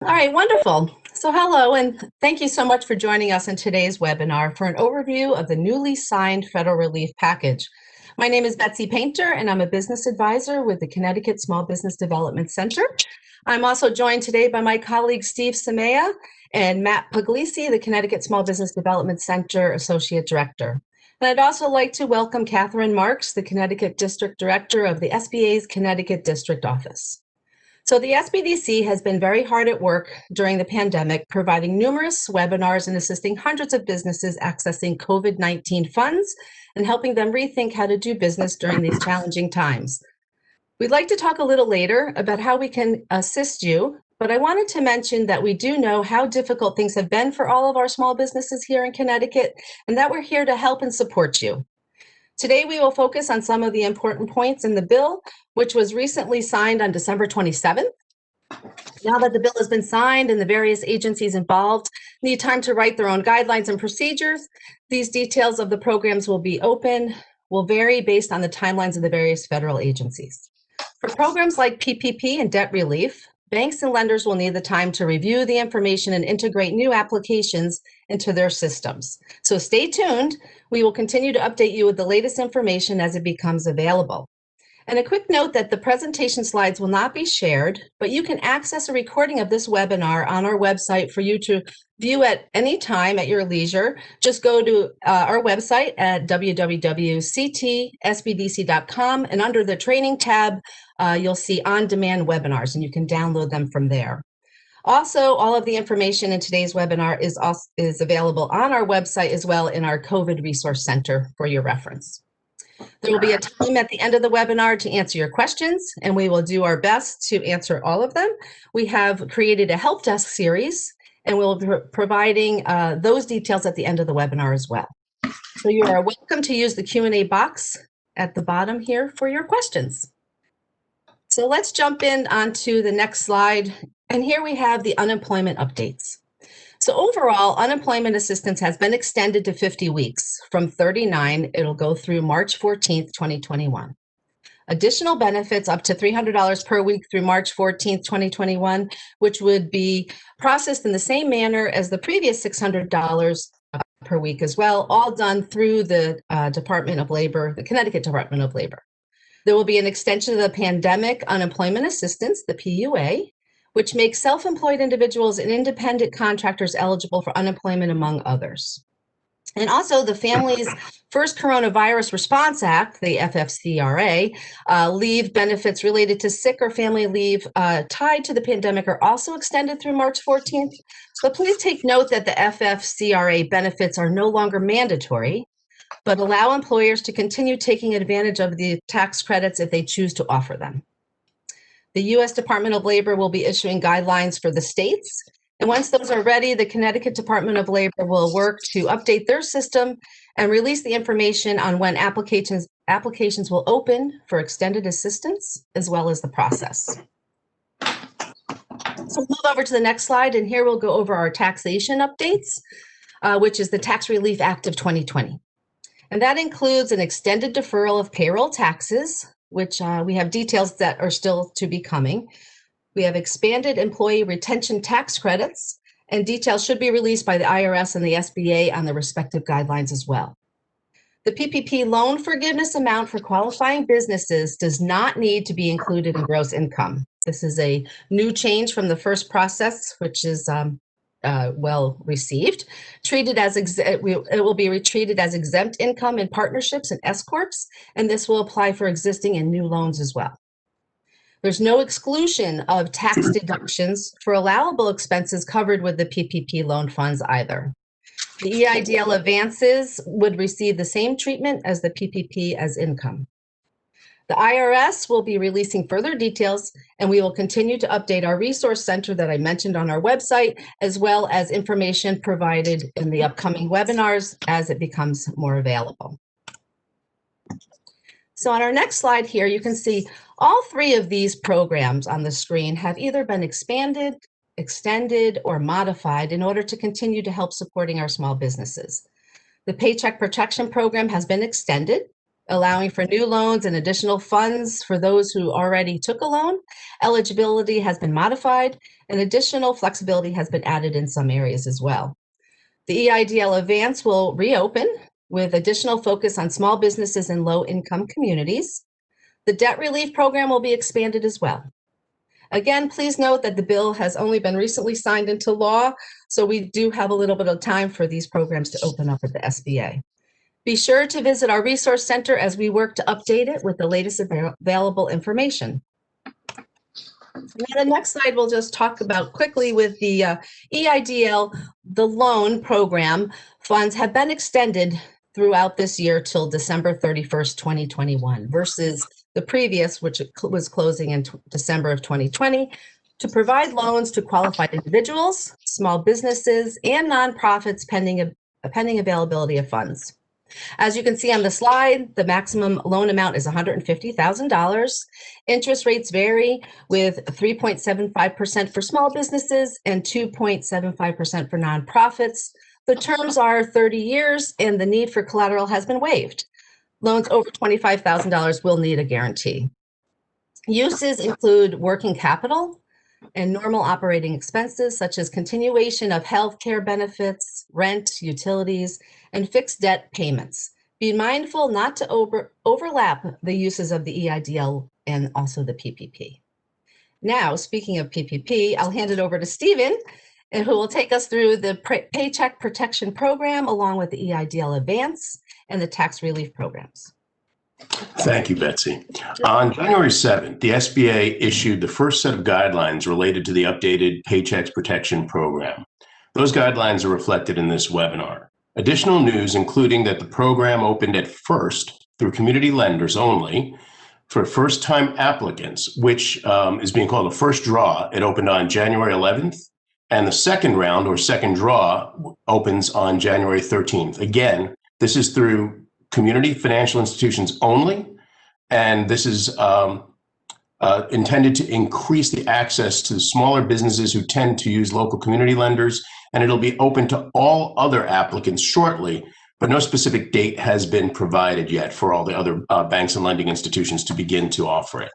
All right, wonderful. So hello, and thank you so much for joining us in today's webinar for an overview of the newly signed federal relief package. My name is Betsy Painter, and I'm a business advisor with the Connecticut Small Business Development Center. I'm also joined today by my colleagues Steve Samea and Matt Puglisi, the Connecticut Small Business Development Center Associate Director. And I'd also like to welcome Catherine Marks, the Connecticut District Director of the SBA's Connecticut District Office. So the SBDC has been very hard at work during the pandemic, providing numerous webinars and assisting hundreds of businesses accessing COVID-19 funds and helping them rethink how to do business during these challenging times. We'd like to talk a little later about how we can assist you, but I wanted to mention that we do know how difficult things have been for all of our small businesses here in Connecticut, and that we're here to help and support you. Today, we will focus on some of the important points in the bill, which was recently signed on December 27th. Now that the bill has been signed and the various agencies involved need time to write their own guidelines and procedures, these details of the programs will vary based on the timelines of the various federal agencies. For programs like PPP and debt relief, banks and lenders will need the time to review the information and integrate new applications into their systems. So stay tuned. We will continue to update you with the latest information as it becomes available. And a quick note that the presentation slides will not be shared, but you can access a recording of this webinar on our website for you to view at any time at your leisure. Just go to our website at www.ctsbdc.com, and under the training tab, you'll see on-demand webinars, and you can download them from there. Also, all of the information in today's webinar is available on our website as well in our COVID Resource Center for your reference. There will be a time at the end of the webinar to answer your questions, and we will do our best to answer all of them. We have created a help desk series, and we'll be providing those details at the end of the webinar as well. So you are welcome to use the Q&A box at the bottom here for your questions. So let's jump in onto the next slide. And here we have the unemployment updates. So overall, unemployment assistance has been extended to 50 weeks. From 39, it'll go through March 14th, 2021. Additional benefits up to $300 per week through March 14th, 2021, which would be processed in the same manner as the previous $600 per week as well, all done through the Department of Labor, the Connecticut Department of Labor. There will be an extension of the Pandemic Unemployment Assistance, the PUA, which makes self-employed individuals and independent contractors eligible for unemployment, among others. And also the Families First Coronavirus Response Act, the FFCRA, leave benefits related to sick or family leave tied to the pandemic are also extended through March 14th. So please take note that the FFCRA benefits are no longer mandatory, but allow employers to continue taking advantage of the tax credits if they choose to offer them. The U.S. Department of Labor will be issuing guidelines for the states. And once those are ready, the Connecticut Department of Labor will work to update their system and release the information on when applications will open for extended assistance, as well as the process. So move over to the next slide, and here we'll go over our taxation updates, which is the Tax Relief Act of 2020. And that includes an extended deferral of payroll taxes, which we have details that are still to be coming. We have expanded employee retention tax credits, and details should be released by the IRS and the SBA on the respective guidelines as well. The PPP loan forgiveness amount for qualifying businesses does not need to be included in gross income. This is a new change from the first process, which is well received. It will be treated as exempt income in partnerships and S corps, and this will apply for existing and new loans as well. There's no exclusion of tax deductions for allowable expenses covered with the PPP loan funds either. The EIDL advances would receive the same treatment as the PPP as income. The IRS will be releasing further details, and we will continue to update our resource center that I mentioned on our website, as well as information provided in the upcoming webinars as it becomes more available. So on our next slide here, you can see all three of these programs on the screen have either been expanded, extended, or modified in order to continue to help supporting our small businesses. The Paycheck Protection Program has been extended allowing for new loans and additional funds for those who already took a loan. Eligibility has been modified, and additional flexibility has been added in some areas as well. The EIDL Advance will reopen with additional focus on small businesses and low-income communities. The debt relief program will be expanded as well. Again, please note that the bill has only been recently signed into law, so we do have a little bit of time for these programs to open up at the SBA. Be sure to visit our resource center as we work to update it with the latest available information. Now, the next slide we'll just talk about quickly with the EIDL, the loan program funds have been extended throughout this year till December 31st, 2021 versus the previous, which was closing in December of 2020, to provide loans to qualified individuals, small businesses, and nonprofits pending availability of funds. As you can see on the slide, the maximum loan amount is $150,000. Interest rates vary with 3.75% for small businesses and 2.75% for nonprofits. The terms are 30 years and the need for collateral has been waived. Loans over $25,000 will need a guarantee. Uses include working capital and normal operating expenses such as continuation of health care benefits, rent, utilities, and fixed debt payments. Be mindful not to overlap the uses of the EIDL and also the PPP. Now, speaking of PPP, I'll hand it over to Stephen, who will take us through the Paycheck Protection Program along with the EIDL Advance and the tax relief programs. Thank you, Betsy. On January 7th, the SBA issued the first set of guidelines related to the updated Paycheck Protection Program. Those guidelines are reflected in this webinar. Additional news, including that the program opened at first through community lenders only for first-time applicants, which is being called a first draw. It opened on January 11th, and the second round or second draw opens on January 13th. Again, this is through community financial institutions only, and this is intended to increase the access to smaller businesses who tend to use local community lenders, and it'll be open to all other applicants shortly, but no specific date has been provided yet for all the other banks and lending institutions to begin to offer it.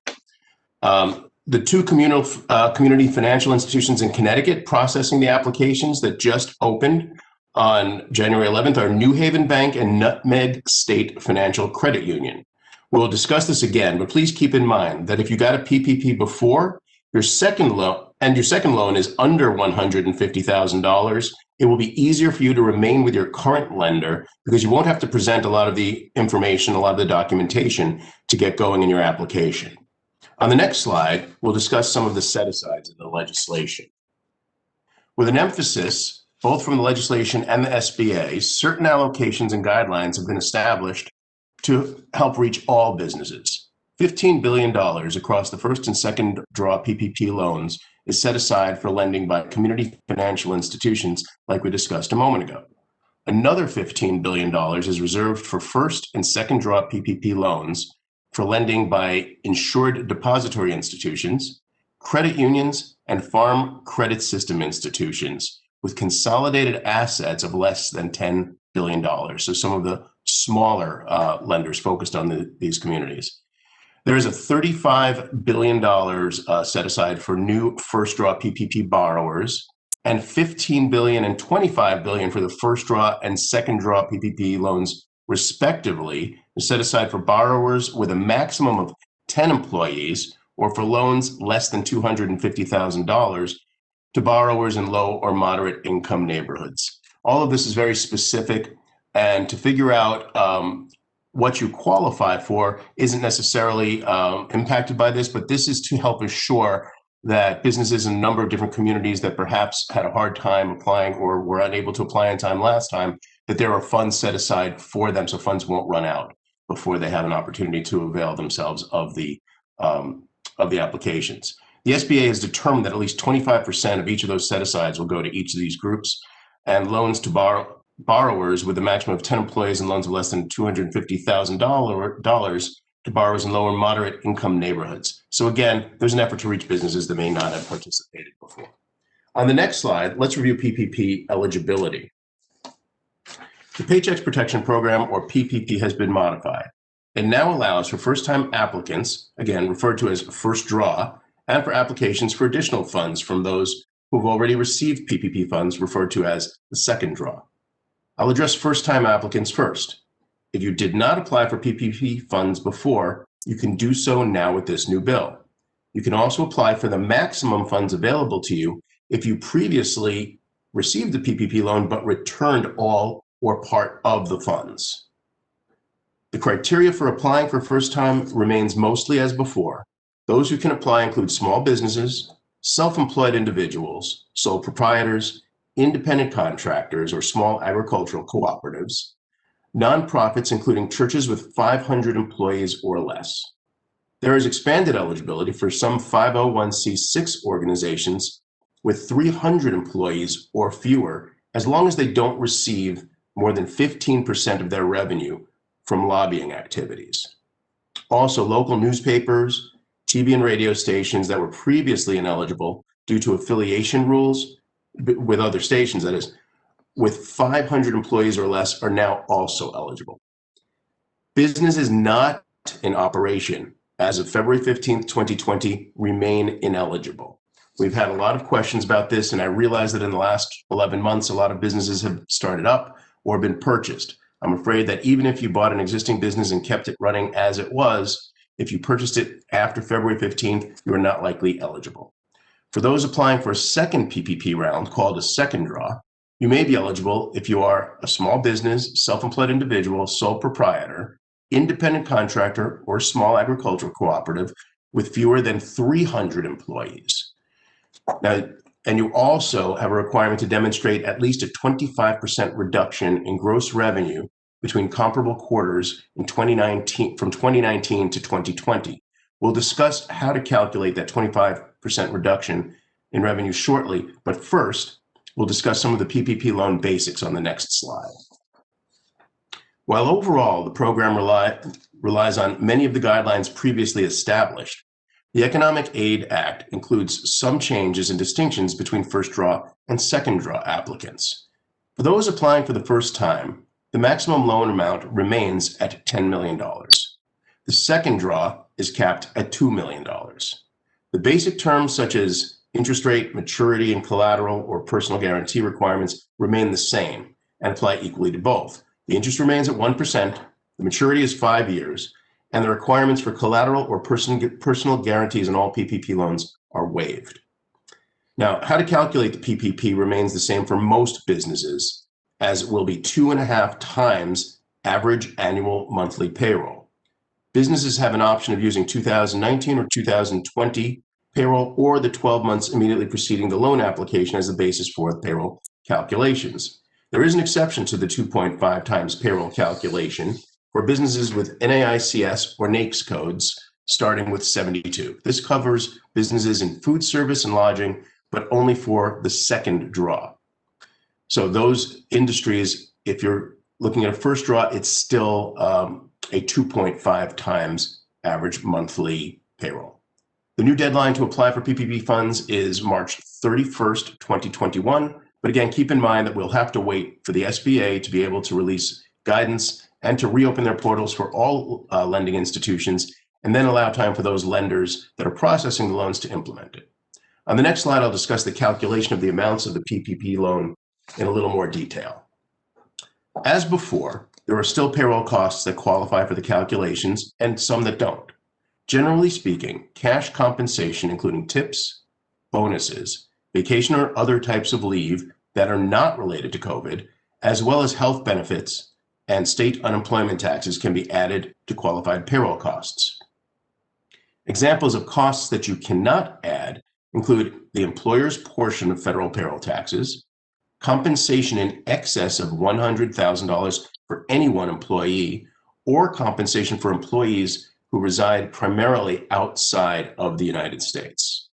The two community financial institutions in Connecticut processing the applications that just opened on January 11th are New Haven Bank and Nutmeg State Financial Credit Union. We'll discuss this again, but please keep in mind that if you got a PPP before, your second loan is under $150,000, it will be easier for you to remain with your current lender because you won't have to present a lot of the information, a lot of the documentation to get going in your application. On the next slide, we'll discuss some of the set-asides in the legislation. With an emphasis both from the legislation and the SBA, certain allocations and guidelines have been established to help reach all businesses. $15 billion across the first and second draw PPP loans is set aside for lending by community financial institutions like we discussed a moment ago. Another $15 billion is reserved for first and second draw PPP loans for lending by insured depository institutions, credit unions, and farm credit system institutions with consolidated assets of less than $10 billion. So some of the smaller lenders focused on these communities. There is a $35 billion set aside for new first draw PPP borrowers and $15 billion and $25 billion for the first draw and second draw PPP loans, respectively, is set aside for borrowers with a maximum of 10 employees or for loans less than $250,000 to borrowers in low or moderate income neighborhoods. All of this is very specific, and to figure out what you qualify for isn't necessarily impacted by this, but this is to help assure that businesses in a number of different communities that perhaps had a hard time applying or were unable to apply in time last time, that there are funds set aside for them so funds won't run out before they have an opportunity to avail themselves of the applications. The SBA has determined that at least 25% of each of those set-asides will go to each of these groups, and loans to borrowers with a maximum of 10 employees and loans of less than $250,000 to borrowers in low or moderate income neighborhoods. So again, there's an effort to reach businesses that may not have participated before. On the next slide, let's review PPP eligibility. The Paycheck Protection Program, or PPP, has been modified. It now allows for first-time applicants, again referred to as first draw, and for applications for additional funds from those who have already received PPP funds, referred to as the second draw. I'll address first-time applicants first. If you did not apply for PPP funds before, you can do so now with this new bill. You can also apply for the maximum funds available to you if you previously received a PPP loan but returned all or part of the funds. The criteria for applying for first time remains mostly as before. Those who can apply include small businesses, self-employed individuals, sole proprietors, independent contractors or small agricultural cooperatives, nonprofits including churches with 500 employees or less. There is expanded eligibility for some 501c6 organizations with 300 employees or fewer, as long as they don't receive more than 15% of their revenue from lobbying activities. Also, local newspapers, TV and radio stations that were previously ineligible due to affiliation rules with other stations, that is, with 500 employees or less, are now also eligible. Businesses not in operation as of February 15th, 2020 remain ineligible. We've had a lot of questions about this, and I realize that in the last 11 months, a lot of businesses have started up or been purchased. I'm afraid that even if you bought an existing business and kept it running as it was, if you purchased it after February 15th, you are not likely eligible. For those applying for a second PPP round, called a second draw, you may be eligible if you are a small business, self-employed individual, sole proprietor, independent contractor, or small agricultural cooperative with fewer than 300 employees. Now, and you also have a requirement to demonstrate at least a 25% reduction in gross revenue between comparable quarters in 2019, from 2019 to 2020. We'll discuss how to calculate that 25% reduction in revenue shortly, but first, we'll discuss some of the PPP loan basics on the next slide. While overall the program relies on many of the guidelines previously established, the Economic Aid Act includes some changes and distinctions between first draw and second draw applicants. For those applying for the first time, the maximum loan amount remains at $10 million. The second draw is capped at $2 million. The basic terms such as interest rate, maturity, and collateral or personal guarantee requirements remain the same and apply equally to both. The interest remains at 1%, the maturity is 5 years, and the requirements for collateral or personal guarantees in all PPP loans are waived. Now, how to calculate the PPP remains the same for most businesses, as it will be 2.5 times average annual monthly payroll. Businesses have an option of using 2019 or 2020 payroll or the 12 months immediately preceding the loan application as the basis for payroll calculations. There is an exception to the 2.5 times payroll calculation for businesses with NAICS or NAICS codes starting with 72. This covers businesses in food service and lodging, but only for the second draw. So those industries, if you're looking at a first draw, it's still a 2.5 times average monthly payroll. The new deadline to apply for PPP funds is March 31st, 2021. But again, keep in mind that we'll have to wait for the SBA to be able to release guidance and to reopen their portals for all lending institutions, and then allow time for those lenders that are processing the loans to implement it. On the next slide, I'll discuss the calculation of the amounts of the PPP loan in a little more detail. As before, there are still payroll costs that qualify for the calculations and some that don't. Generally speaking, cash compensation, including tips, bonuses, vacation or other types of leave that are not related to COVID, as well as health benefits and state unemployment taxes can be added to qualified payroll costs. Examples of costs that you cannot add include the employer's portion of federal payroll taxes, compensation in excess of $100,000 for any one employee, or compensation for employees who reside primarily outside of the United States.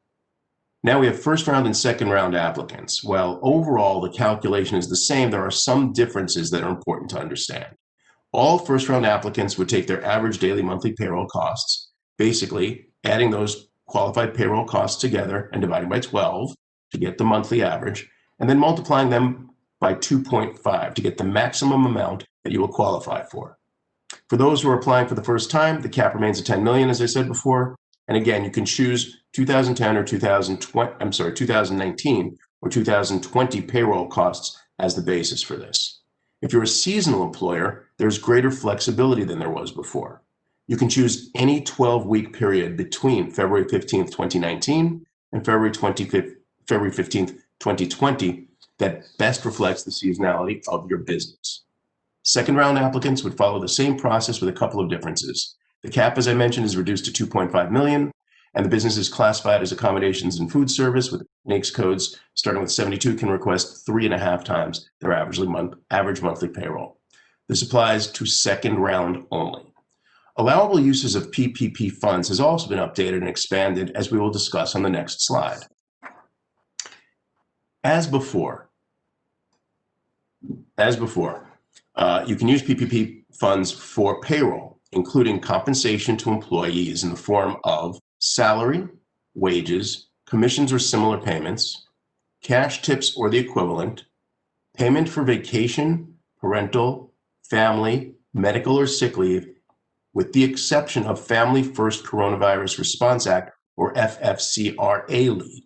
Now we have first round and second round applicants. While overall the calculation is the same, there are some differences that are important to understand. All first round applicants would take their average daily monthly payroll costs, basically adding those qualified payroll costs together and dividing by 12 to get the monthly average, and then multiplying them by 2.5 to get the maximum amount that you will qualify for. For those who are applying for the first time, the cap remains at 10 million, as I said before. And again, you can choose 2010 or 2019 or 2020 payroll costs as the basis for this. If you're a seasonal employer, there's greater flexibility than there was before. You can choose any 12-week period between February 15th, 2019 and February 15th, 2020 that best reflects the seasonality of your business. Second round applicants would follow the same process with a couple of differences. The cap, as I mentioned, is reduced to 2.5 million, and the business is classified as accommodations and food service with NAICS codes starting with 72 can request 3.5 times their average monthly payroll. This applies to second round only. Allowable uses of PPP funds has also been updated and expanded, as we will discuss on the next slide. As before, you can use PPP funds for payroll, including compensation to employees in the form of salary, wages, commissions or similar payments, cash tips or the equivalent, payment for vacation, parental, family, medical or sick leave, with the exception of Family First Coronavirus Response Act or FFCRA leave.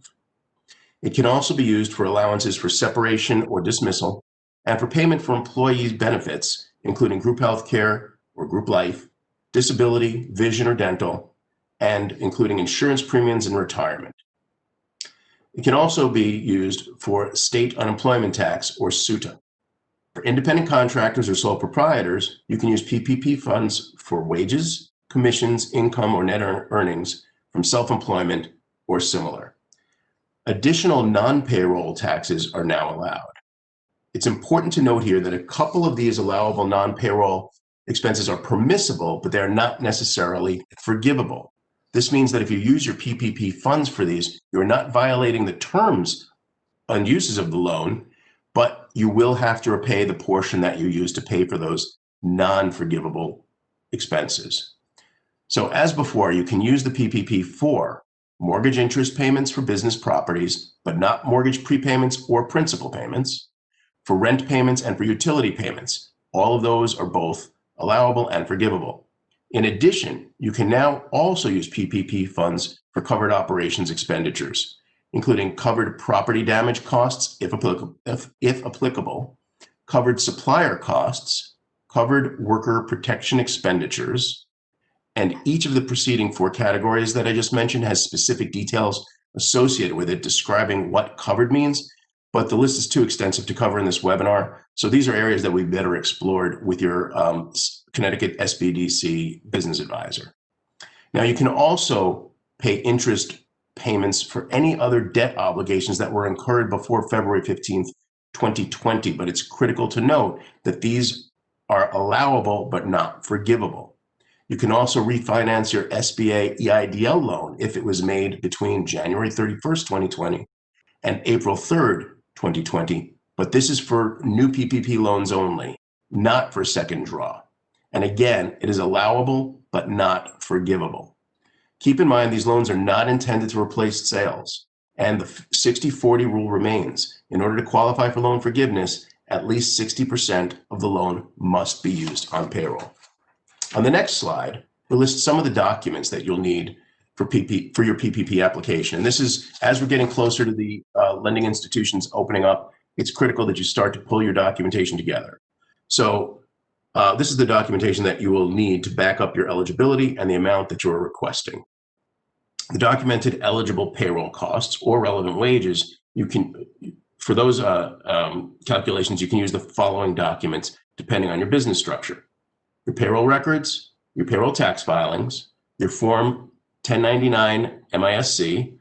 It can also be used for allowances for separation or dismissal and for payment for employees' benefits, including group health care or group life, disability, vision or dental, and including insurance premiums and retirement. It can also be used for state unemployment tax or SUTA. For independent contractors or sole proprietors, you can use PPP funds for wages, commissions, income, or net earnings from self-employment or similar. Additional non-payroll taxes are now allowed. It's important to note here that a couple of these allowable non-payroll expenses are permissible, but they're not necessarily forgivable. This means that if you use your PPP funds for these, you're not violating the terms and uses of the loan, but you will have to repay the portion that you use to pay for those non-forgivable expenses. So as before, you can use the PPP for mortgage interest payments for business properties, but not mortgage prepayments or principal payments, for rent payments and for utility payments. All of those are both allowable and forgivable. In addition, you can now also use PPP funds for covered operations expenditures, including covered property damage costs, if applicable, covered supplier costs, covered worker protection expenditures, and each of the preceding 4 categories that I just mentioned has specific details associated with it describing what covered means, but the list is too extensive to cover in this webinar. So these are areas that we better explored with your Connecticut SBDC business advisor. Now you can also pay interest payments for any other debt obligations that were incurred before February 15th, 2020, but it's critical to note that these are allowable but not forgivable. You can also refinance your SBA EIDL loan if it was made between January 31st, 2020 and April 3rd, 2020, but this is for new PPP loans only, not for second draw. And again, it is allowable but not forgivable. Keep in mind, these loans are not intended to replace sales, and the 60-40 rule remains. In order to qualify for loan forgiveness, at least 60% of the loan must be used on payroll. On the next slide, we'll list some of the documents that you'll need for your PPP application. And this is, as we're getting closer to the lending institutions opening up, it's critical that you start to pull your documentation together. So this is the documentation that you will need to back up your eligibility and the amount that you're requesting. The documented eligible payroll costs or relevant wages, for those calculations, you can use the following documents depending on your business structure: your payroll records, your payroll tax filings, your Form 1099 MISC,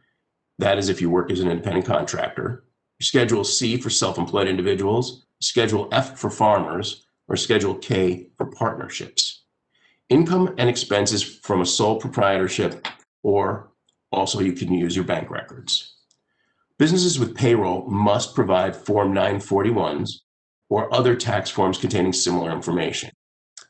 that is if you work as an independent contractor, Schedule C for self-employed individuals, Schedule F for farmers, or Schedule K for partnerships. Income and expenses from a sole proprietorship, or also you can use your bank records. Businesses with payroll must provide Form 941s or other tax forms containing similar information.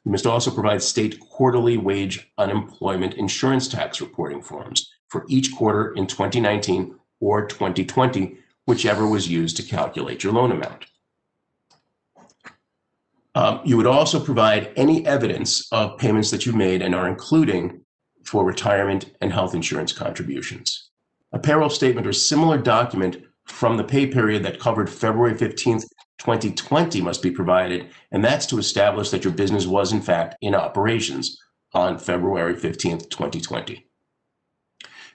You must also provide state quarterly wage unemployment insurance tax reporting forms for each quarter in 2019 or 2020, whichever was used to calculate your loan amount. You would also provide any evidence of payments that you've made and are including for retirement and health insurance contributions. A payroll statement or similar document from the pay period that covered February 15th, 2020 must be provided, and that's to establish that your business was in fact in operations on February 15th, 2020.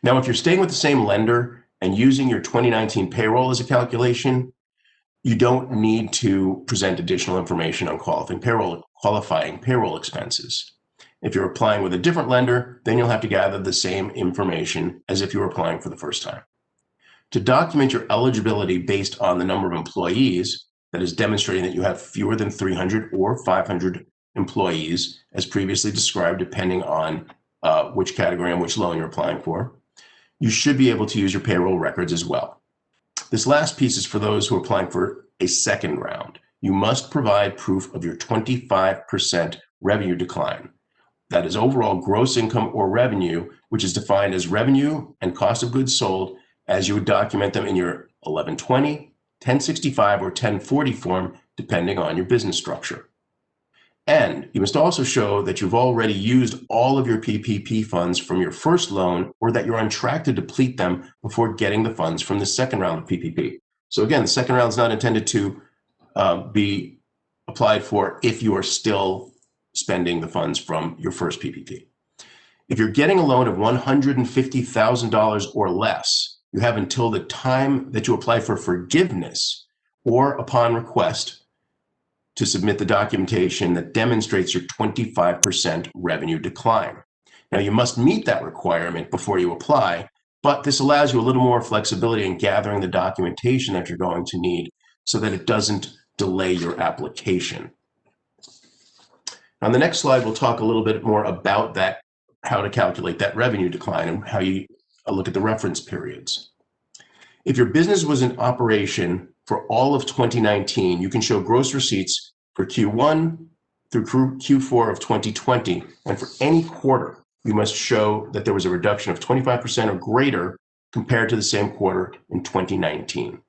Now, if you're staying with the same lender and using your 2019 payroll as a calculation, you don't need to present additional information on qualifying payroll expenses. If you're applying with a different lender, then you'll have to gather the same information as if you were applying for the first time. To document your eligibility based on the number of employees, that is demonstrating that you have fewer than 300 or 500 employees, as previously described, depending on which category and which loan you're applying for, you should be able to use your payroll records as well. This last piece is for those who are applying for a second round. You must provide proof of your 25% revenue decline. That is overall gross income or revenue, which is defined as revenue and cost of goods sold as you would document them in your 1120, 1065, or 1040 form, depending on your business structure. And you must also show that you've already used all of your PPP funds from your first loan, or that you're on track to deplete them before getting the funds from the second round of PPP. So again, the second round is not intended to be applied for if you are still spending the funds from your first PPP. If you're getting a loan of $150,000 or less, you have until the time that you apply for forgiveness or upon request to submit the documentation that demonstrates your 25% revenue decline. Now, you must meet that requirement before you apply, but this allows you a little more flexibility in gathering the documentation that you're going to need so that it doesn't delay your application. On the next slide, we'll talk a little bit more about that, how to calculate that revenue decline and how you look at the reference periods. If your business was in operation for all of 2019, you can show gross receipts for Q1 through Q4 of 2020, and for any quarter, you must show that there was a reduction of 25% or greater compared to the same quarter in 2019.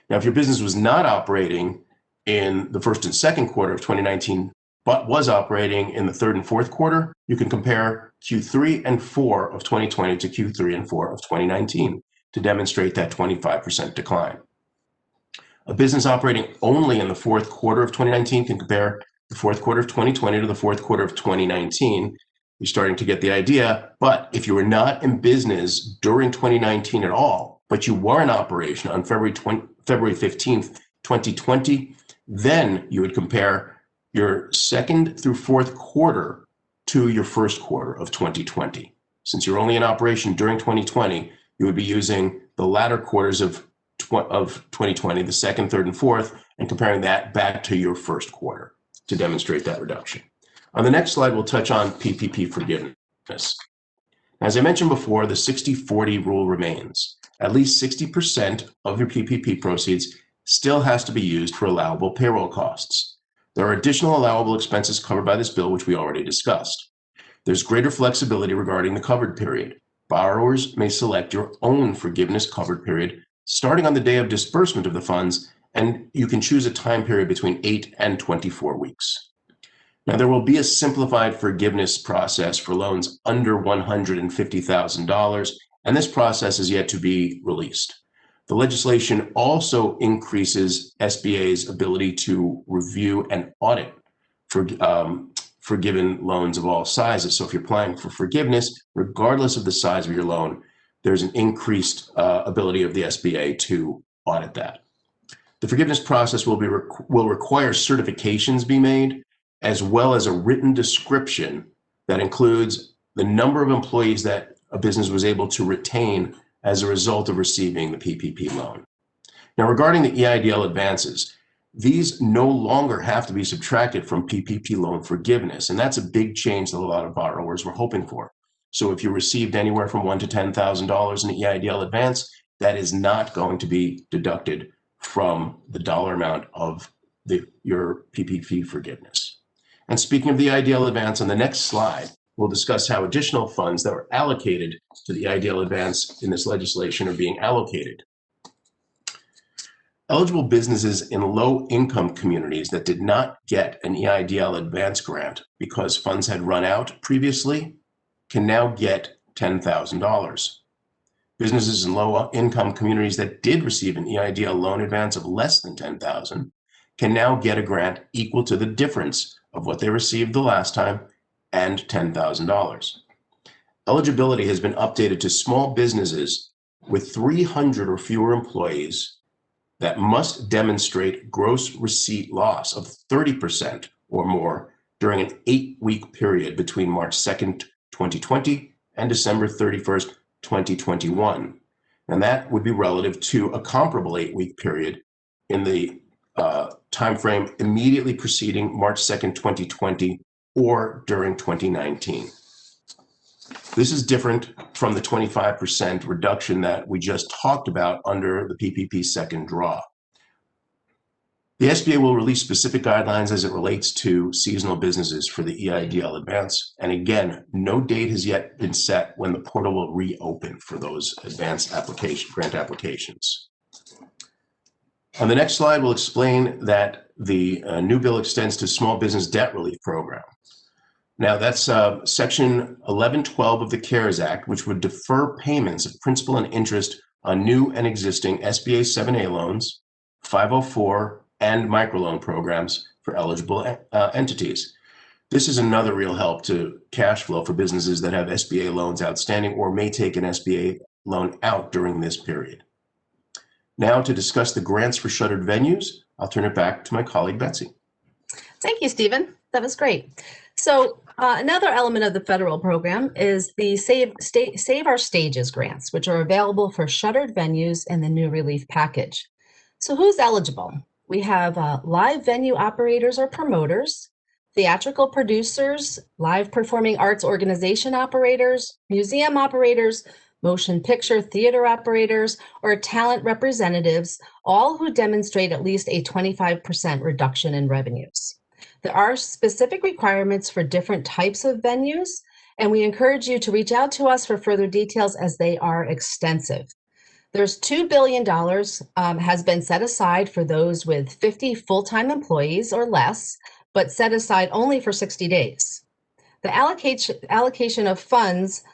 Now, if your business was not operating in the first and second quarter of 2019, but was operating in the third and fourth quarter, you can compare Q3 and 4 of 2020 to Q3 and 4 of 2019 to demonstrate that 25% decline. A business operating only in the fourth quarter of 2019 can compare the fourth quarter of 2020 to the fourth quarter of 2019. You're starting to get the idea, but if you were not in business during 2019 at all, but you were in operation on February 15th, 2020, then you would compare your second through fourth quarter to your first quarter of 2020. Since you're only in operation during 2020, you would be using the latter quarters of 2020, the second, third, and fourth, and comparing that back to your first quarter to demonstrate that reduction. On the next slide, we'll touch on PPP forgiveness. As I mentioned before, the 60-40 rule remains. At least 60% of your PPP proceeds still has to be used for allowable payroll costs. There are additional allowable expenses covered by this bill, which we already discussed. There's greater flexibility regarding the covered period. Borrowers may select your own forgiveness covered period starting on the day of disbursement of the funds, and you can choose a time period between 8 and 24 weeks. Now, there will be a simplified forgiveness process for loans under $150,000, and this process is yet to be released. The legislation also increases SBA's ability to review and audit forgiven loans of all sizes. So if you're applying for forgiveness, regardless of the size of your loan, there's an increased ability of the SBA to audit that. The forgiveness process will require certifications be made, as well as a written description that includes the number of employees that a business was able to retain as a result of receiving the PPP loan. Now, regarding the EIDL advances, these no longer have to be subtracted from PPP loan forgiveness, and that's a big change that a lot of borrowers were hoping for. So if you received anywhere from $1,000 to $10,000 in the EIDL advance, that is not going to be deducted from the dollar amount of your PPP forgiveness. And speaking of the EIDL advance, on the next slide, we'll discuss how additional funds that were allocated to the EIDL advance in this legislation are being allocated. Eligible businesses in low-income communities that did not get an EIDL advance grant because funds had run out previously can now get $10,000. Businesses in low-income communities that did receive an EIDL loan advance of less than $10,000 can now get a grant equal to the difference of what they received the last time and $10,000. Eligibility has been updated to small businesses with 300 or fewer employees that must demonstrate gross receipt loss of 30% or more during an 8-week period between March 2nd, 2020 and December 31st, 2021. And that would be relative to a comparable 8-week period in the timeframe immediately preceding March 2nd, 2020 or during 2019. This is different from the 25% reduction that we just talked about under the PPP second draw. The SBA will release specific guidelines as it relates to seasonal businesses for the EIDL advance. And again, no date has yet been set when the portal will reopen for those advanced grant applications. On the next slide, we'll explain that the new bill extends to small business debt relief program. Now, that's Section 1112 of the CARES Act, which would defer payments of principal and interest on new and existing SBA 7A loans, 504, and microloan programs for eligible entities. This is another real help to cash flow for businesses that have SBA loans outstanding or may take an SBA loan out during this period. Now, to discuss the grants for shuttered venues, I'll turn it back to my colleague, Betsy. Thank you, Stephen. That was great. So another element of the federal program is the Save Our Stages grants, which are available for shuttered venues and the new relief package. So who's eligible? We have live venue operators or promoters, theatrical producers, live performing arts organization operators, museum operators, motion picture theater operators, or talent representatives, all who demonstrate at least a 25% reduction in revenues. There are specific requirements for different types of venues, and we encourage you to reach out to us for further details as they are extensive. There's $2 billion has been set aside for those with 50 full-time employees or less, but set aside only for 60 days. The allocation of funds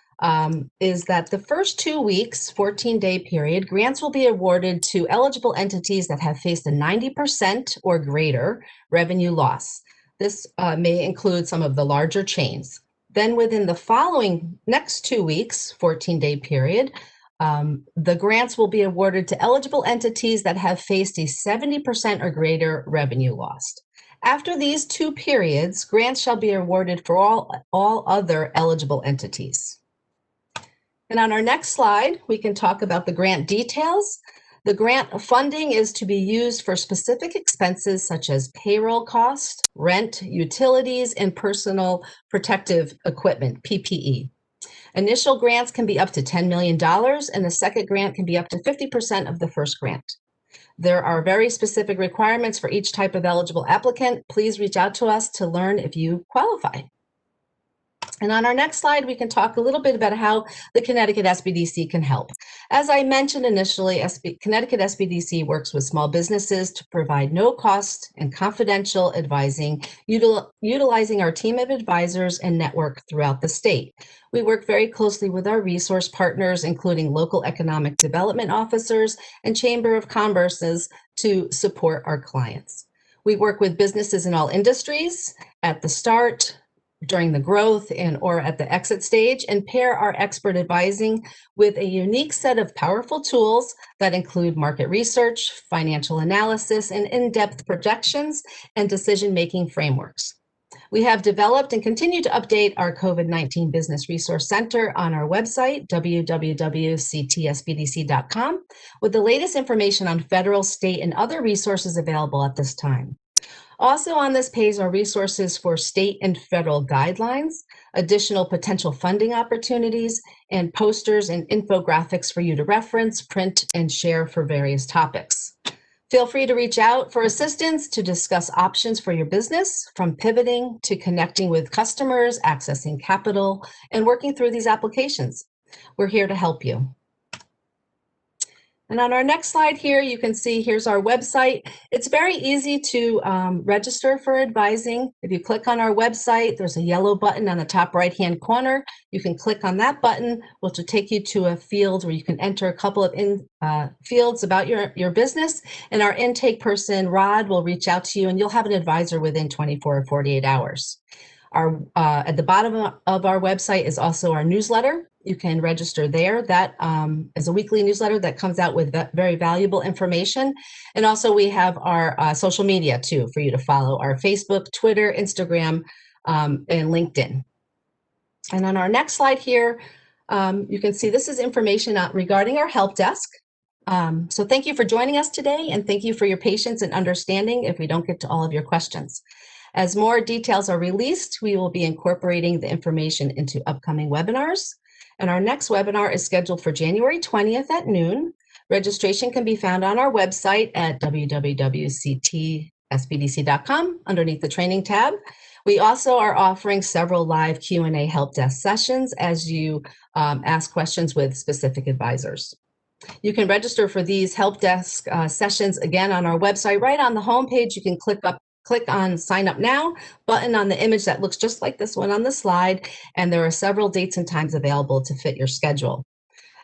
is that the first 2 weeks, 14-day period, grants will be awarded to eligible entities that have faced a 90% or greater revenue loss. This may include some of the larger chains. Then within the following next 2 weeks, 14-day period, the grants will be awarded to eligible entities that have faced a 70% or greater revenue loss. After these 2 periods, grants shall be awarded for all other eligible entities. And on our next slide, we can talk about the grant details. The grant funding is to be used for specific expenses such as payroll costs, rent, utilities, and personal protective equipment, PPE. Initial grants can be up to $10 million, and the second grant can be up to 50% of the first grant. There are very specific requirements for each type of eligible applicant. Please reach out to us to learn if you qualify. And on our next slide, we can talk a little bit about how the Connecticut SBDC can help. As I mentioned initially, Connecticut SBDC works with small businesses to provide no-cost and confidential advising, utilizing our team of advisors and network throughout the state. We work very closely with our resource partners, including local economic development officers and Chamber of Commerce's, to support our clients. We work with businesses in all industries at the start, during the growth, or at the exit stage, and pair our expert advising with a unique set of powerful tools that include market research, financial analysis, and in-depth projections and decision-making frameworks. We have developed and continue to update our COVID-19 Business Resource Center on our website, www.ctsbdc.com, with the latest information on federal, state, and other resources available at this time. Also on this page are resources for state and federal guidelines, additional potential funding opportunities, and posters and infographics for you to reference, print, and share for various topics. Feel free to reach out for assistance to discuss options for your business, from pivoting to connecting with customers, accessing capital, and working through these applications. We're here to help you. And on our next slide here, you can see here's our website. It's very easy to register for advising. If you click on our website, there's a yellow button on the top right-hand corner. You can click on that button, which will take you to a field where you can enter a couple of fields about your business. And our intake person, Rod, will reach out to you, and you'll have an advisor within 24 or 48 hours. At the bottom of our website is also our newsletter. You can register there. That is a weekly newsletter that comes out with very valuable information. And also we have our social media too for you to follow, our Facebook, Twitter, Instagram, and LinkedIn. And on our next slide here, you can see this is information regarding our help desk. So thank you for joining us today, and thank you for your patience and understanding if we don't get to all of your questions. As more details are released, we will be incorporating the information into upcoming webinars. And our next webinar is scheduled for January 20th at noon. Registration can be found on our website at www.ctspdc.com underneath the training tab. We also are offering several live Q&A help desk sessions as you ask questions with specific advisors. You can register for these help desk sessions again on our website. Right on the homepage, you can click on Sign Up Now button on the image that looks just like this one on the slide, and there are several dates and times available to fit your schedule.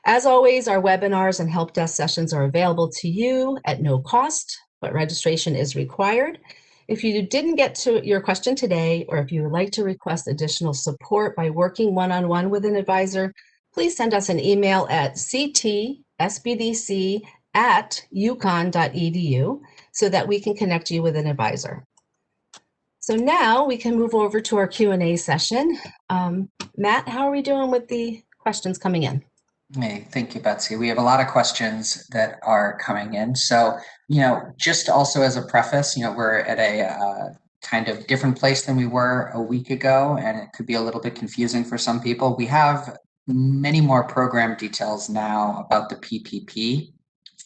As always, our webinars and help desk sessions are available to you at no cost, but registration is required. If you didn't get to your question today, or if you would like to request additional support by working one-on-one with an advisor, please send us an email at ctsbdc@uconn.edu so that we can connect you with an advisor. So now we can move over to our Q&A session. Matt, how are we doing with the questions coming in? Hey, thank you, Betsy. We have a lot of questions that are coming in. So, just also as a preface, we're at a kind of different place than we were a week ago, and it could be a little bit confusing for some people. We have many more program details now about the PPP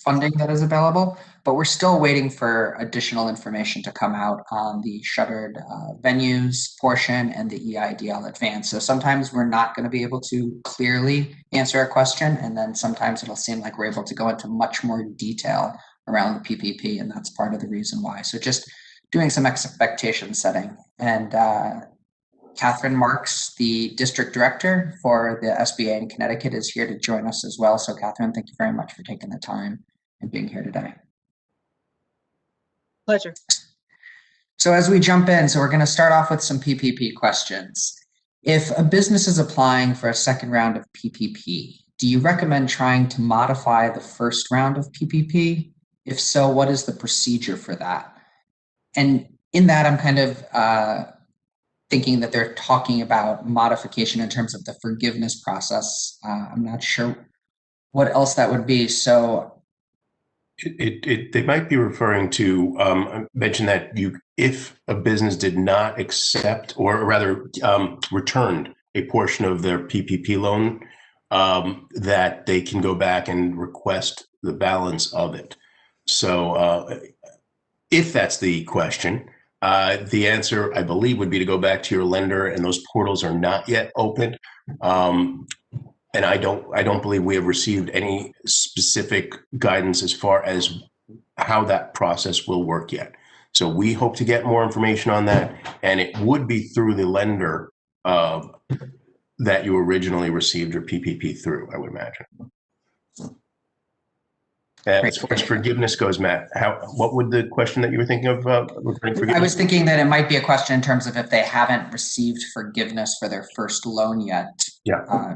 funding that is available, but we're still waiting for additional information to come out on the shuttered venues portion and the EIDL advance. So sometimes we're not going to be able to clearly answer a question, and then sometimes it'll seem like we're able to go into much more detail around the PPP, and that's part of the reason why. So just doing some expectation setting. And Catherine Marks, the district director for the SBA in Connecticut, is here to join us as well. So Catherine, thank you very much for taking the time and being here today. Pleasure. So as we jump in, so we're going to start off with some PPP questions. If a business is applying for a second round of PPP, do you recommend trying to modify the first round of PPP? If so, what is the procedure for that? And in that, I'm kind of thinking that they're talking about modification in terms of the forgiveness process. I'm not sure what else that would be. So they might be referring to mention that if a business did not accept, or rather returned a portion of their PPP loan, that they can go back and request the balance of it. So if that's the question, the answer, I believe, would be to go back to your lender, and those portals are not yet open. And I don't believe we have received any specific guidance as far as how that process will work yet. So we hope to get more information on that, and it would be through the lender that you originally received your PPP through, I would imagine. As far as forgiveness goes, Matt, what would the question that you were thinking of regarding forgiveness? I was thinking that it might be a question in terms of if they haven't received forgiveness for their first loan yet. Yeah.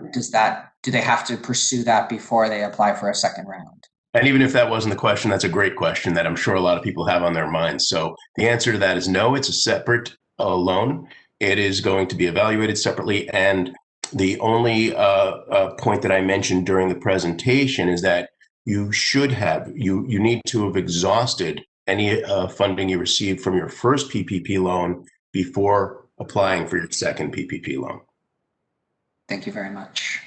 Do they have to pursue that before they apply for a second round? And even if that wasn't the question, that's a great question that I'm sure a lot of people have on their minds. So the answer to that is no, it's a separate loan. It is going to be evaluated separately. And the only point that I mentioned during the presentation is that you need to have exhausted any funding you received from your first PPP loan before applying for your second PPP loan. Thank you very much.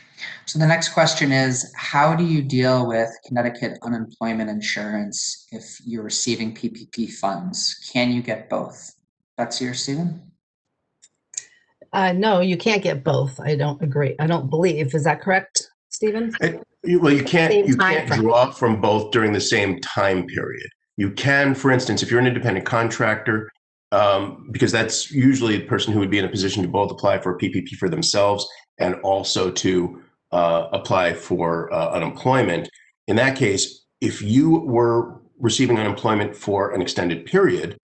So the next question is, how do you deal with Connecticut unemployment insurance if you're receiving PPP funds? Can you get both? Betsy or Stephen? No, you can't get both. I don't agree. I don't believe. Is that correct, Stephen? Well, you Same can't time frame. draw from both during the same time period. You can, for instance, if you're an independent contractor, because that's usually the person who would be in a position to both apply for a PPP for themselves and also to apply for unemployment. In that case, if you were receiving unemployment for an extended period,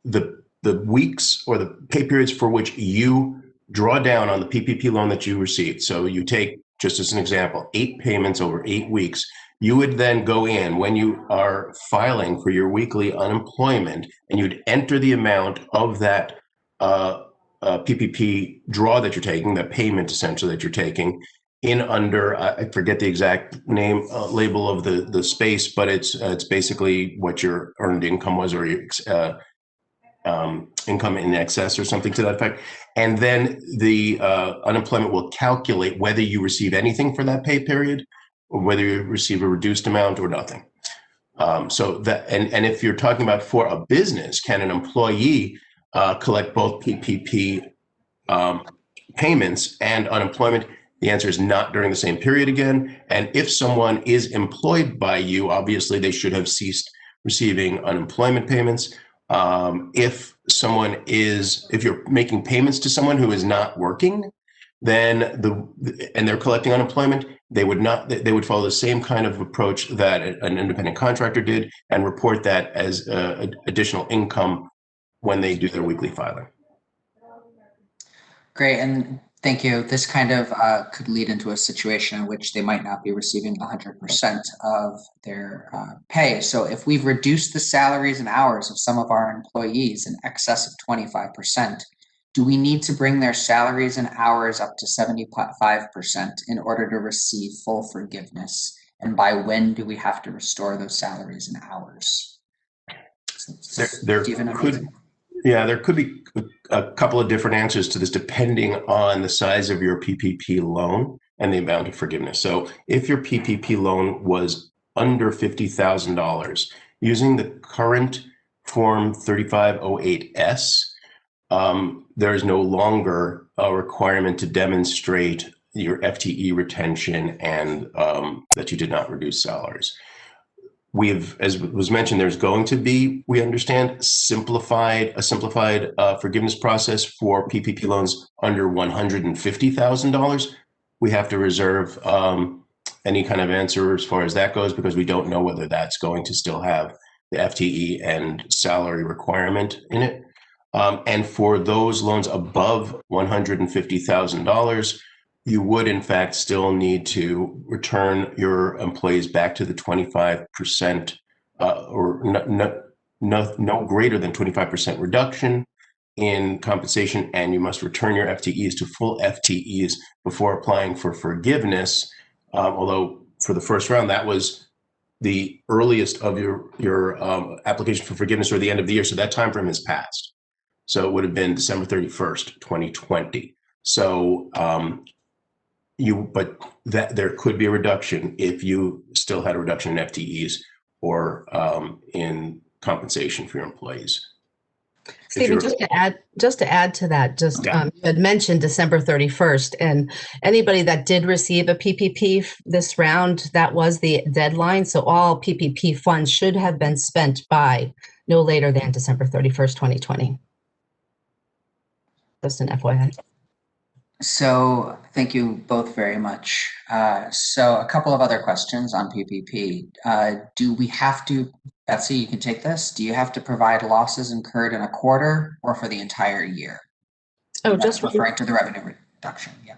the weeks or the pay periods for which you draw down on the PPP loan that you received. So you take, just as an example, 8 payments over 8 weeks. You would then go in when you are filing for your weekly unemployment, and you'd enter the amount of that PPP draw that you're taking, that payment essentially that you're taking, in under, I forget the exact name label of the space, but it's basically what your earned income was, or your income in excess or something to that effect. And then the unemployment will calculate whether you receive anything for that pay period or whether you receive a reduced amount or nothing. So that, and if you're talking about for a business, can an employee collect both PPP payments and unemployment? The answer is not during the same period again. And if someone is employed by you, obviously they should have ceased receiving unemployment payments. If you're making payments to someone who is not working, then and they're collecting unemployment, they would follow the same kind of approach that an independent contractor did and report that as additional income when they do their weekly filing. Great, and thank you. This kind of could lead into a situation in which they might not be receiving 100% of their pay. So if we've reduced the salaries and hours of some of our employees in excess of 25%, do we need to bring their salaries and hours up to 75% in order to receive full forgiveness? And by when do we have to restore those salaries and hours? There could be a couple of different answers to this depending on the size of your PPP loan and the amount of forgiveness. So if your PPP loan was under $50,000, using the current Form 3508S, there is no longer a requirement to demonstrate your FTE retention and that you did not reduce salaries. As was mentioned, there's going to be, we understand, a simplified forgiveness process for PPP loans under $150,000. We have to reserve any kind of answer as far as that goes because we don't know whether that's going to still have the FTE and salary requirement in it. And for those loans above $150,000, you would in fact still need to return your employees back to the 25% or no greater than 25% reduction in compensation, and you must return your FTEs to full FTEs before applying for forgiveness. Although for the first round, that was the earliest of your application for forgiveness or the end of the year. So that time frame has passed. So it would have been December 31st, 2020. So but there could be a reduction if you still had a reduction in FTEs or in compensation for your employees. Stephen, just to add to that, you had mentioned December 31st, and anybody that did receive a PPP this round, that was the deadline. So all PPP funds should have been spent by no later than December 31st, 2020. Just an FYI. So thank you both very much. So a couple of other questions on PPP. Do we have to, Betsy, you can take this. Do you have to provide losses incurred in a quarter or for the entire year? Oh, just referring to the revenue reduction. Yeah.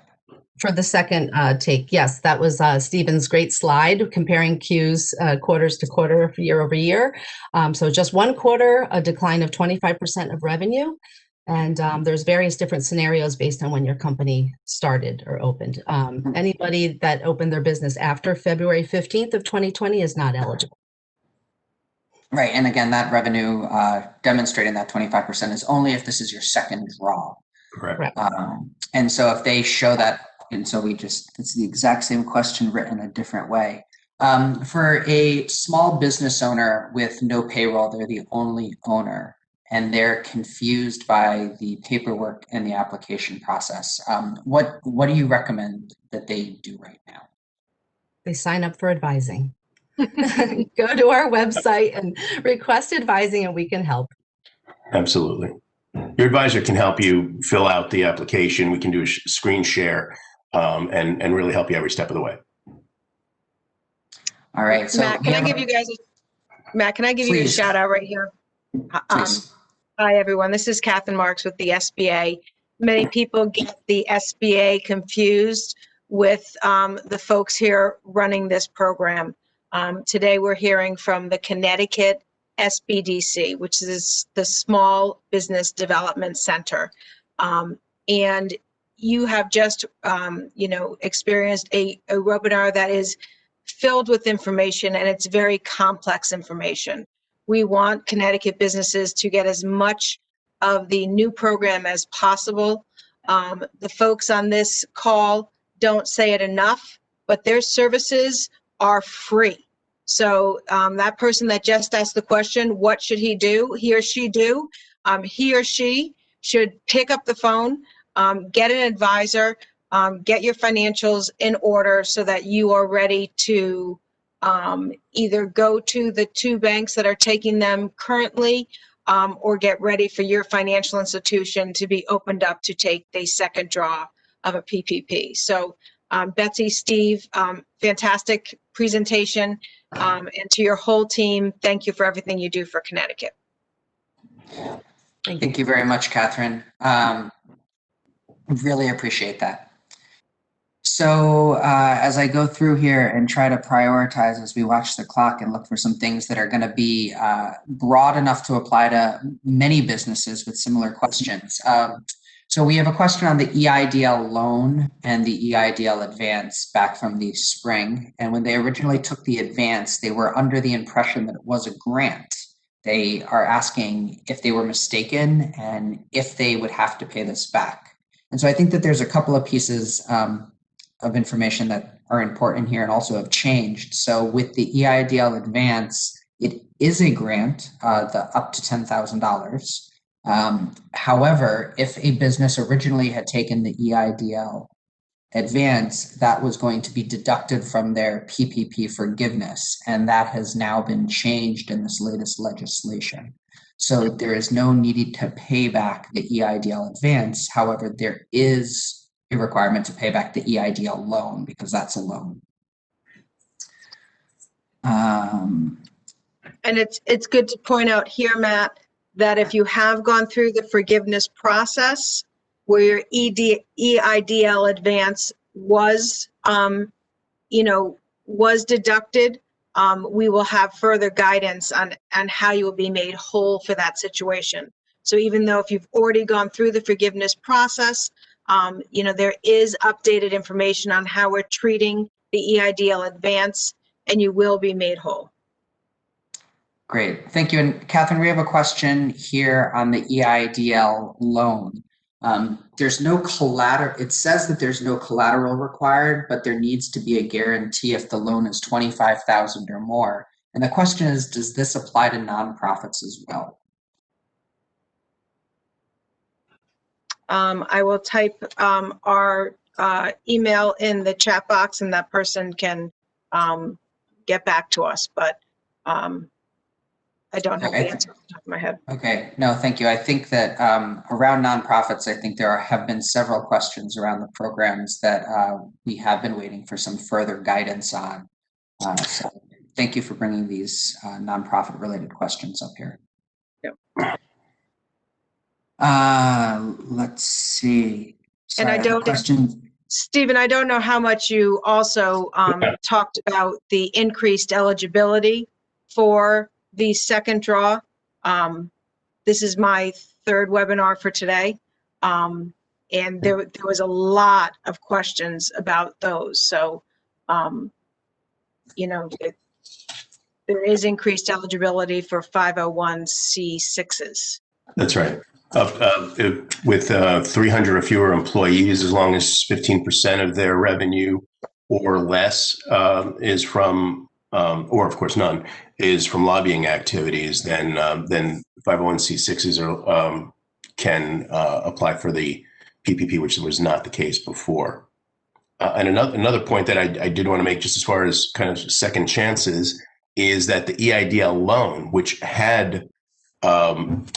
For the second take, yes, that was Stephen's great slide comparing Q's quarters to quarter, year over year. So just one quarter, a decline of 25% of revenue. And there's various different scenarios based on when your company started or opened. Anybody that opened their business after February 15th of 2020 is not eligible. Right. And again, that revenue demonstrating that 25% is only if this is your second draw. Correct. And so if they show that, and so it's the exact same question written a different way. For a small business owner with no payroll, they're the only owner, and they're confused by the paperwork and the application process. What do you recommend that they do right now? They sign up for advising. Go to our website and request advising, and we can help. Absolutely. Your advisor can help you fill out the application. We can do a screen share and really help you every step of the way. All right. So Matt, can I give you guys a Please. shout out right here? Please. Hi, everyone. This is Catherine Marks with the SBA. Many people get the SBA confused with the folks here running this program. Today, we're hearing from the Connecticut SBDC, which is the Small Business Development Center. And you have just, experienced a webinar that is filled with information, and it's very complex information. We want Connecticut businesses to get as much of the new program as possible. The folks on this call don't say it enough, but their services are free. So that person that just asked the question, what should he do? He or she do? He or she should pick up the phone, get an advisor, get your financials in order so that you are ready to either go to the two banks that are taking them currently or get ready for your financial institution to be opened up to take the second draw of a PPP. So Betsy, Steve, fantastic presentation. And to your whole team, thank you for everything you do for Connecticut. Thank you very much, Catherine. Really appreciate that. So as I go through here and try to prioritize as we watch the clock and look for some things that are going to be broad enough to apply to many businesses with similar questions. So we have a question on the EIDL loan and the EIDL advance back from the spring. And when they originally took the advance, they were under the impression that it was a grant. They are asking if they were mistaken and if they would have to pay this back. And so I think that there's a couple of pieces of information that are important here and also have changed. So with the EIDL advance, it is a grant, the up to $10,000. However, if a business originally had taken the EIDL advance, that was going to be deducted from their PPP forgiveness, and that has now been changed in this latest legislation. So there is no need to pay back the EIDL advance. However, there is a requirement to pay back the EIDL loan because that's a loan. And it's good to point out here, Matt, that if you have gone through the forgiveness process where your EIDL advance was, was deducted, we will have further guidance on how you will be made whole for that situation. So even though if you've already gone through the forgiveness process, there is updated information on how we're treating the EIDL advance, and you will be made whole. Great, thank you. And Catherine, we have a question here on the EIDL loan. There's no collateral. It says that there's no collateral required, but there needs to be a guarantee if the loan is $25,000 or more. And the question is, does this apply to nonprofits as well? I will type our email in the chat box, and that person can get back to us. But I don't have the answer off the top of my head. Okay, no, thank you. I think that around nonprofits, I think there have been several questions around the programs that we have been waiting for some further guidance on. So thank you for bringing these nonprofit related questions up here. Yep. Let's see. Sorry, And I don't, Stephen, I don't know how much you also talked about the increased eligibility for the second draw. This is my third webinar for today. And there was a lot of questions about those. So, there is increased eligibility for 501c6s. That's right. With 300 or fewer employees, as long as 15% of their revenue or less is from, or of course none, is from lobbying activities, then 501c6s can apply for the PPP, which was not the case before. And another point that I did want to make, just as far as kind of second chances, is that the EIDL loan, which had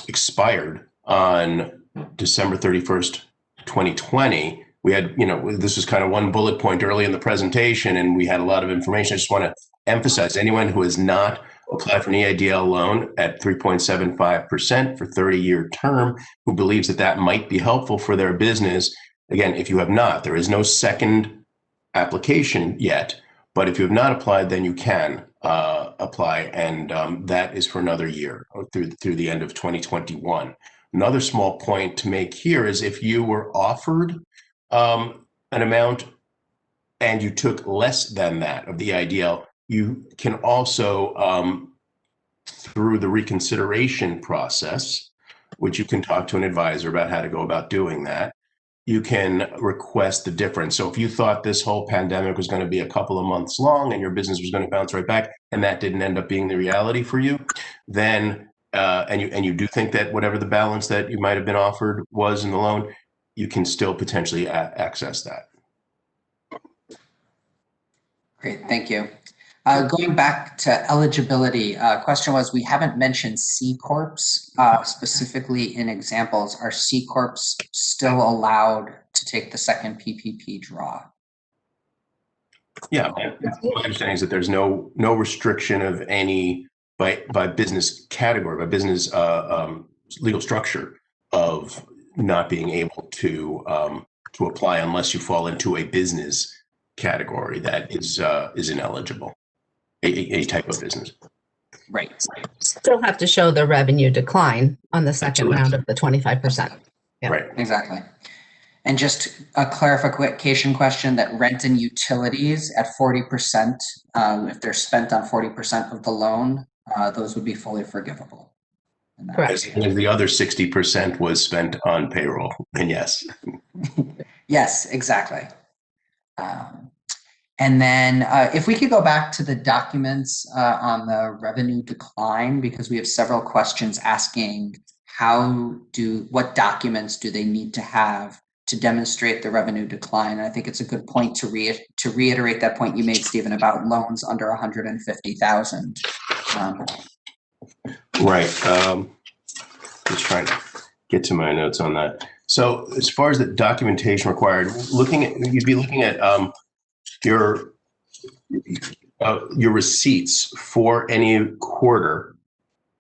expired on December 31st, 2020, we had, this was kind of one bullet point early in the presentation, and we had a lot of information. I just want to emphasize, anyone who has not applied for an EIDL loan at 3.75% for 30-year term, who believes that that might be helpful for their business. Again, if you have not, there is no second application yet, but if you have not applied, then you can apply, and that is for another year, or through the end of 2021. Another small point to make here is if you were offered an amount and you took less than that of the EIDL, you can also, through the reconsideration process, which you can talk to an advisor about how to go about doing that, you can request the difference. So if you thought this whole pandemic was going to be a couple of months long and your business was going to bounce right back, and that didn't end up being the reality for you, then and you do think that whatever the balance that you might have been offered was in the loan, you can still potentially access that. Great, thank you. Going back to eligibility, question was, we haven't mentioned C Corps specifically in examples. Are C Corps still allowed to take the second PPP draw? Yeah, my understanding is that there's no restriction of any by business category, by business legal structure of not being able to apply unless you fall into a business category that is ineligible, a type of business. Right. Still have to show the revenue decline on the second round of the 25%. Yeah. Right, exactly. And just a clarification question, that rent and utilities at 40%, if they're spent on 40% of the loan, those would be fully forgivable. Correct. As the other 60% was spent on payroll, then yes. Yes, exactly. And then if we could go back to the documents on the revenue decline, because we have several questions asking what documents do they need to have to demonstrate the revenue decline. And I think it's a good point to reiterate that point you made, Stephen, about loans under 150,000. Right. Just trying to get to my notes on that. So as far as the documentation required, you'd be looking at your receipts for any quarter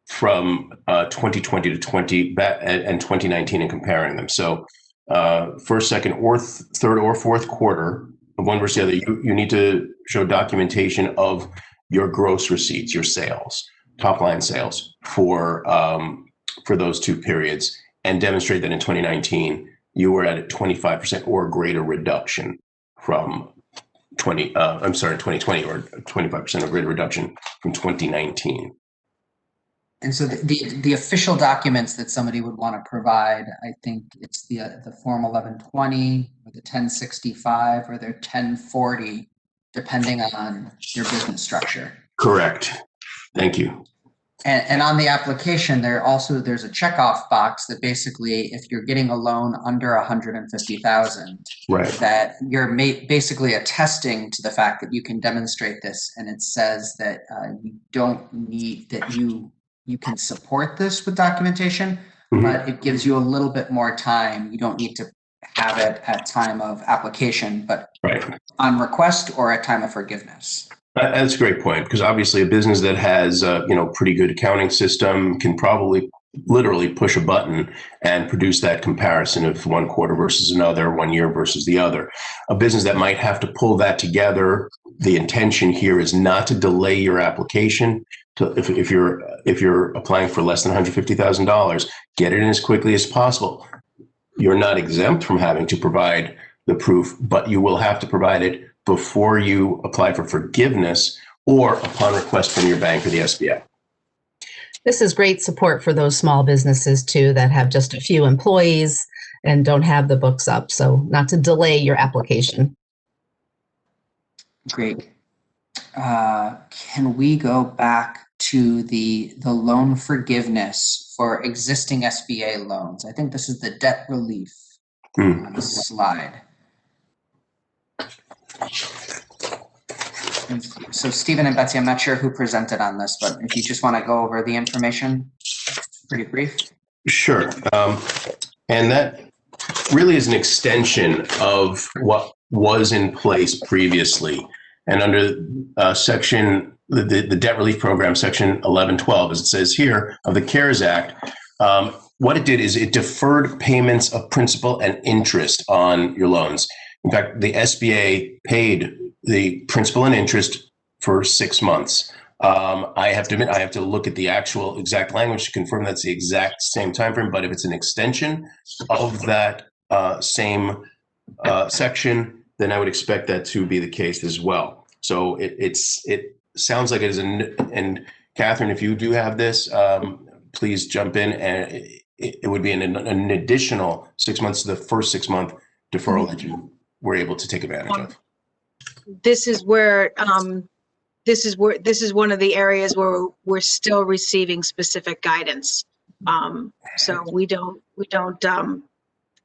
from 2020 to 2019 and comparing them. So first, second, or third or fourth quarter, one versus the other, you need to show documentation of your gross receipts, your sales, top line sales for those two periods, and demonstrate that in 2019 you were at a 25% or greater reduction from 2020, or 25% or greater reduction from 2019. And so the official documents that somebody would want to provide, I think it's the Form 1120 or the 1065 or their 1040, depending on your business structure. Correct. Thank you. And on the application, there's a checkoff box that basically, if you're getting a loan under 150,000, right, that you're basically attesting to the fact that you can demonstrate this, and it says that you don't need that you can support this with documentation, but it gives you a little bit more time. You don't need to have it at time of application, but on request or at time of forgiveness. That's a great point, because obviously a business that has pretty good accounting system can probably literally push a button and produce that comparison of one quarter versus another, 1 year versus the other. A business that might have to pull that together, the intention here is not to delay your application. If you're applying for less than $150,000, get it in as quickly as possible. You're not exempt from having to provide the proof, but you will have to provide it before you apply for forgiveness or upon request from your bank or the SBA. This is great support for those small businesses too that have just a few employees and don't have the books up. So not to delay your application. Great. Can we go back to the loan forgiveness for existing SBA loans? I think this is the debt relief on the slide. So Stephen and Betsy, I'm not sure who presented on this, but if you just want to go over the information, pretty brief. Sure. And that really is an extension of what was in place previously. And under the debt relief program, section 1112, as it says here, of the CARES Act, what it did is it deferred payments of principal and interest on your loans. In fact, the SBA paid the principal and interest for 6 months. I have to admit, I have to look at the actual exact language to confirm that's the exact same time frame. But if it's an extension of that same section, then I would expect that to be the case as well. So it sounds like it is, and Catherine, if you do have this, please jump in. And it would be an additional 6 months to the first 6 month deferral that you were able to take advantage of. This is where this is one of the areas where we're still receiving specific guidance. So we don't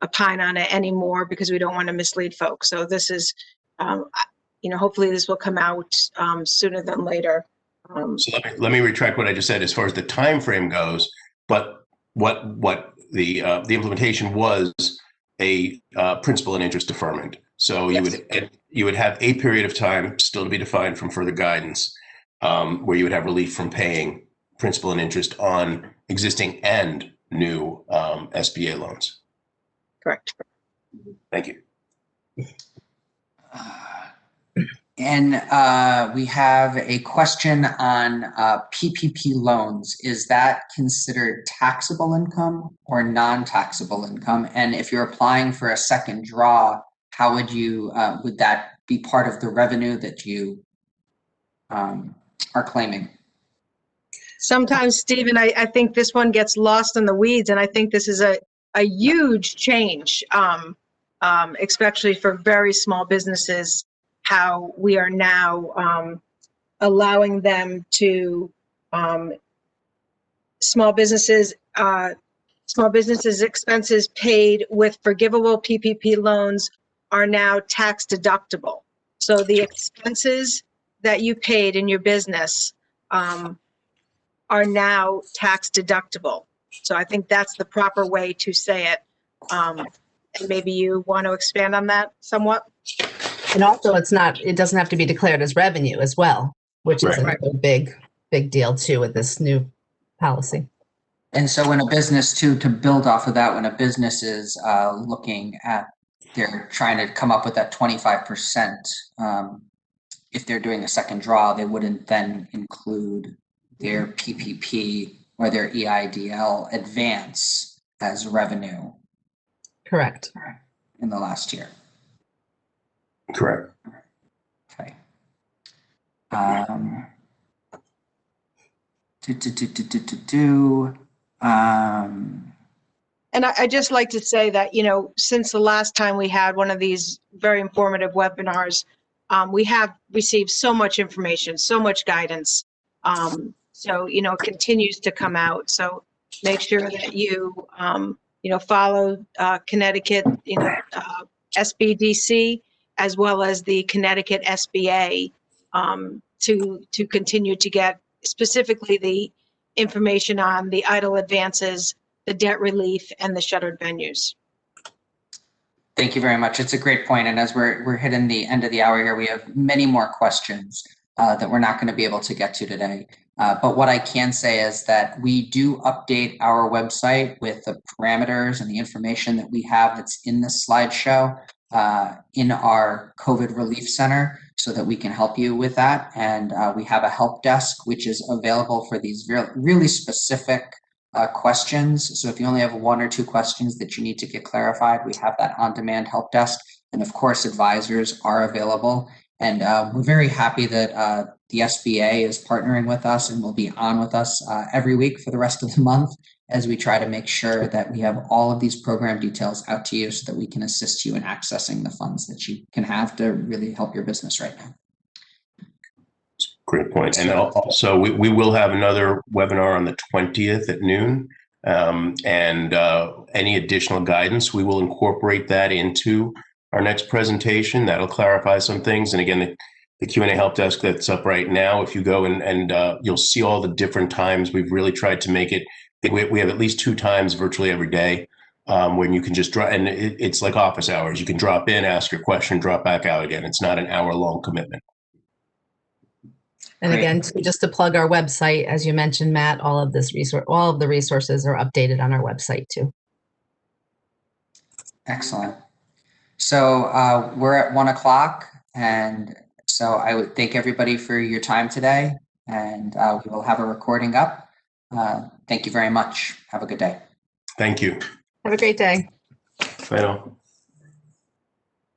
opine on it anymore because we don't want to mislead folks. So this is, hopefully this will come out sooner than later. So let me retract what I just said as far as the time frame goes. But what the implementation was a principal and interest deferment. So Yes. you would have a period of time still to be defined from further guidance, where you would have relief from paying principal and interest on existing and new SBA loans. Correct. Thank you. And we have a question on PPP loans. Is that considered taxable income or non-taxable income? And if you're applying for a second draw, how would you, would that be part of the revenue that you are claiming? Sometimes, Stephen, I think this one gets lost in the weeds, and I think this is a huge change, especially for very small businesses, how we are now allowing them to, small businesses expenses paid with forgivable PPP loans are now tax deductible. So the expenses that you paid in your business are now tax deductible. So I think that's the proper way to say it. And maybe you want to expand on that somewhat? And also it doesn't have to be declared as revenue as well, which is Right. another big deal too with this new policy. And so when a business to build off of that, when a business is looking at, they're trying to come up with that 25%, if they're doing a second draw, they wouldn't then include their PPP or their EIDL advance as revenue Correct. in the last year. Correct. Okay. And I'd just like to say that, since the last time we had one of these very informative webinars, we have received so much information, so much guidance. So, it continues to come out. So make sure that you, follow Connecticut, SBDC, as well as the Connecticut SBA to continue to get specifically the information on the idle advances, the debt relief, and the shuttered venues. Thank you very much. It's a great point. And as we're hitting the end of the hour here, we have many more questions that we're not going to be able to get to today. But what I can say is that we do update our website with the parameters and the information that we have that's in this slideshow in our COVID Relief Center so that we can help you with that. And we have a help desk, which is available for these really specific questions. So if you only have one or two questions that you need to get clarified, we have that on-demand help desk. And of course, advisors are available. And we're very happy that the SBA is partnering with us and will be on with us every week for the rest of the month as we try to make sure that we have all of these program details out to you so that we can assist you in accessing the funds that you can have to really help your business right now. Great point. And also, we will have another webinar on the 20th at noon. And any additional guidance, we will incorporate that into our next presentation. That'll clarify some things. And again, the Q&A help desk that's up right now, if you go and you'll see all the different times. We've really tried to make it, we have at least 2 times virtually every day when you can just drop, and it's like office hours. You can drop in, ask your question, drop back out again. It's not an hour-long commitment. And Great. again, just to plug our website, as you mentioned, Matt, all of the resources are updated on our website too. Excellent. So we're at 1 o'clock, and so I would thank everybody for your time today, and we will have a recording up. Thank you very much. Have a good day. Thank you. Have a great day. Bye now.